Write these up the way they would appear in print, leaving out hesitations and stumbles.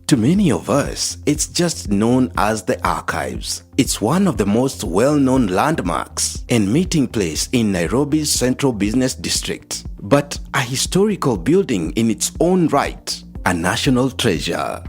To many of us, it's just known as the Archives. It's one of the most well-known landmarks and meeting place in Nairobi's central business district, but a historical building in its own right, a national treasure.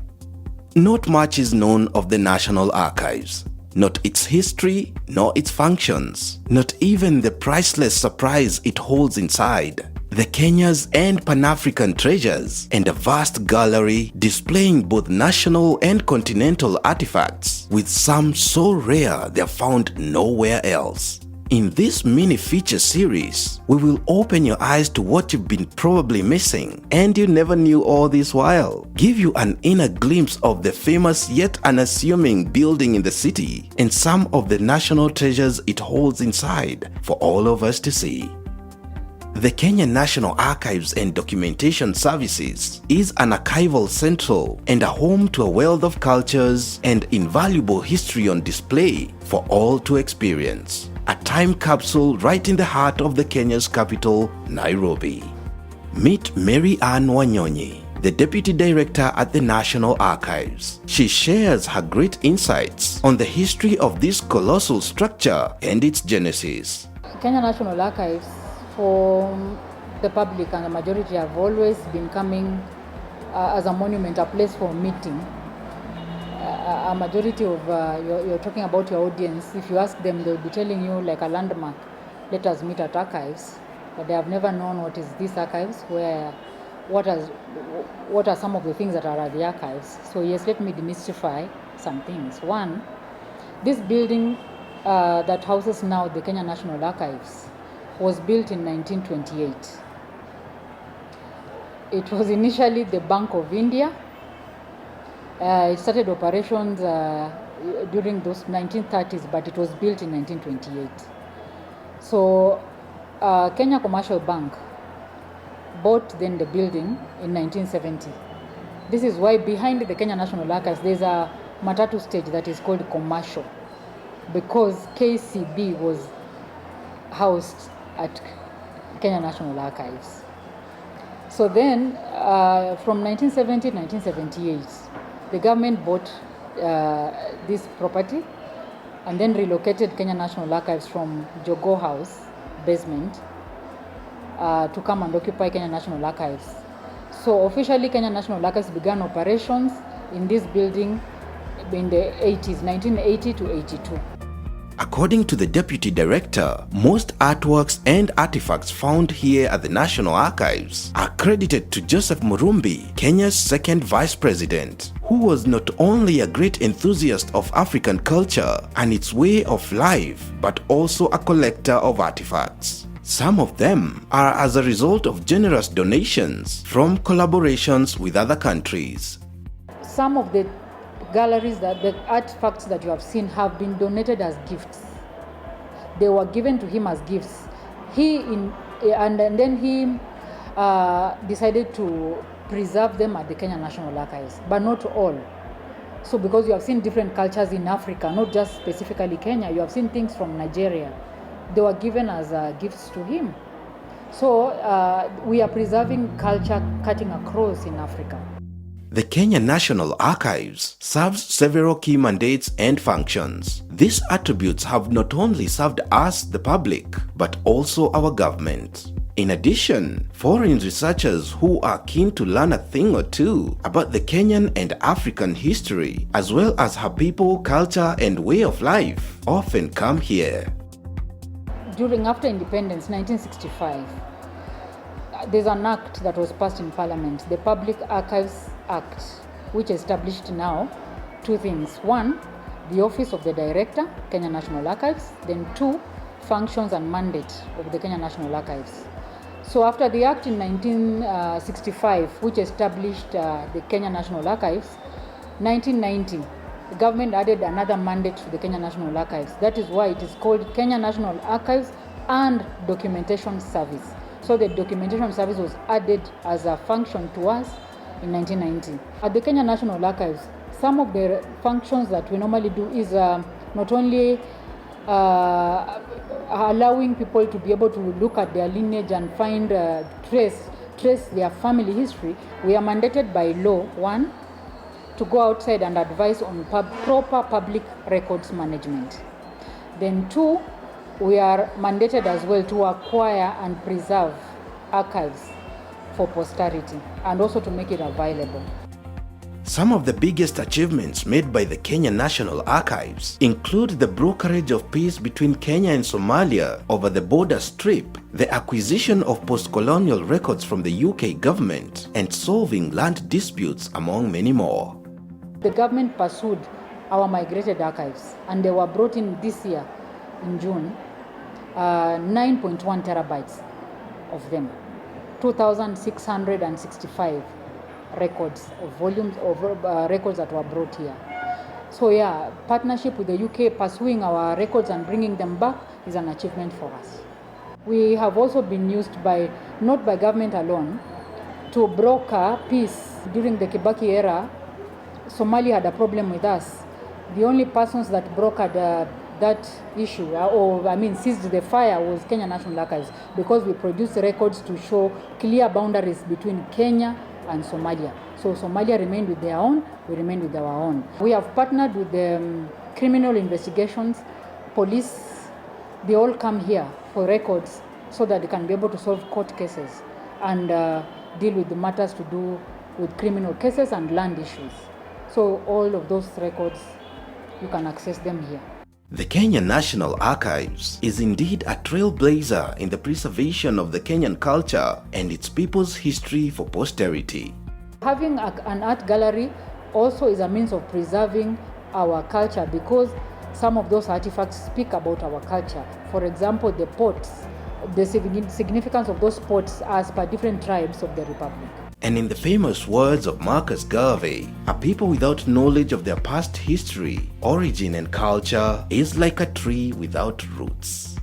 Not much is known of the National Archives. Not its history, nor its functions, not even the priceless surprise it holds inside. The Kenya's and Pan-African treasures, and a vast gallery displaying both national and continental artifacts, with some so rare they're found nowhere else. In this mini-feature series, we will open your eyes to what you've been probably missing and you never knew all this while, give you an inner glimpse of the famous yet unassuming building in the city and some of the national treasures it holds inside for all of us to see. The Kenya National Archives and Documentation Services is an archival central and a home to a wealth of cultures and invaluable history on display for all to experience. A time capsule right in the heart of the Kenya's capital, Nairobi. Meet Mary Ann Wanyonyi, the Deputy Director at the National Archives. She shares her great insights on the history of this colossal structure and its genesis. Kenya National Archives, for the public and the majority, have always been coming as a monument, a place for meeting. A majority of you're talking about your audience, if you ask them, they'll be telling you like a landmark, let us meet at archives, but they have never known what is this archives, what are some of the things that are at the archives. So yes, let me demystify some things. One, this building that houses now the Kenya National Archives was built in 1928. It was initially the Bank of India. It started operations during those 1930s, but it was built in 1928. So Kenya Commercial Bank bought then the building in 1970. This is why behind the Kenya National Archives there's a Matatu stage that is called Commercial, because KCB was housed at Kenya National Archives. So then from 1970 to 1978, the government bought this property and then relocated Kenya National Archives from Jogoo House basement to come and occupy Kenya National Archives. So officially Kenya National Archives began operations in this building in the 80s, 1980 to 82. According to the Deputy Director, most artworks and artifacts found here at the National Archives are credited to Joseph Murumbi, Kenya's second Vice President, who was not only a great enthusiast of African culture and its way of life, but also a collector of artifacts. Some of them are as a result of generous donations from collaborations with other countries. Some of the galleries, the artifacts that you have seen have been donated as gifts. They were given to him as gifts. Then he decided to preserve them at the Kenya National Archives, but not all. So because you have seen different cultures in Africa, not just specifically Kenya, you have seen things from Nigeria. They were given as gifts to him. So we are preserving culture cutting across in Africa. The Kenya National Archives serves several key mandates and functions. These attributes have not only served us, the public, but also our government. In addition, foreign researchers who are keen to learn a thing or two about the Kenyan and African history, as well as her people, culture, and way of life, often come here. After independence, 1965, there's an act that was passed in Parliament, the Public Archives Act, which established now two things. One, the office of the director, Kenya National Archives. Then two, functions and mandate of the Kenya National Archives. So after the act in 1965, which established the Kenya National Archives, 1990, the government added another mandate to the Kenya National Archives. That is why it is called Kenya National Archives and Documentation Service. So the Documentation Service was added as a function to us in 1990. At the Kenya National Archives, some of the functions that we normally do is not only allowing people to be able to look at their lineage and find, trace their family history. We are mandated by law, one, to go outside and advise on proper public records management. Then 2, we are mandated as well to acquire and preserve archives for posterity and also to make it available. Some of the biggest achievements made by the Kenya National Archives include the brokerage of peace between Kenya and Somalia over the border strip, the acquisition of post-colonial records from the UK government, and solving land disputes, among many more. The government pursued our migrated archives, and they were brought in this year in June, 9.1 terabytes of them, 2,665 records of volumes of records that were brought here. So yeah, partnership with the UK pursuing our records and bringing them back is an achievement for us. We have also been used not by government alone, to broker peace. During the Kibaki era, Somalia had a problem with us. The only persons that brokered that issue, seized the fire, was Kenya National Archives, because we produced records to show clear boundaries between Kenya and Somalia. So Somalia remained with their own, we remained with our own. We have partnered with the criminal investigations, police. They all come here for records so that they can be able to solve court cases and deal with the matters to do with criminal cases and land issues. So all of those records, you can access them here. The Kenya National Archives is indeed a trailblazer in the preservation of the Kenyan culture and its people's history for posterity. Having an art gallery also is a means of preserving our culture, because some of those artifacts speak about our culture. For example, the pots, the significance of those pots as per different tribes of the Republic. And in the famous words of Marcus Garvey, a people without knowledge of their past history, origin and culture is like a tree without roots.